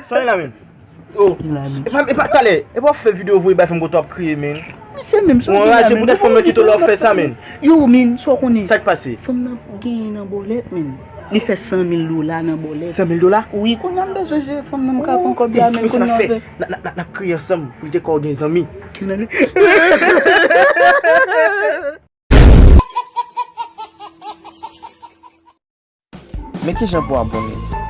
Soy la men. Oh, e pa tale, e pa fè video vou e ba fèm go top kriye men. C'est même ça. On raje pou det fòm ki to lò fè sa men. Yo men, so konè. Sak pase? Fòm nan gen nan bolet men. Il fait $100,000 nan bolet. $100,000? Oui, qu'on a besoin de fòm nan ka kon ko bia men kon nan fè. Na kriye sam pou te ko gen zami. Mais qui j'en pour abonner?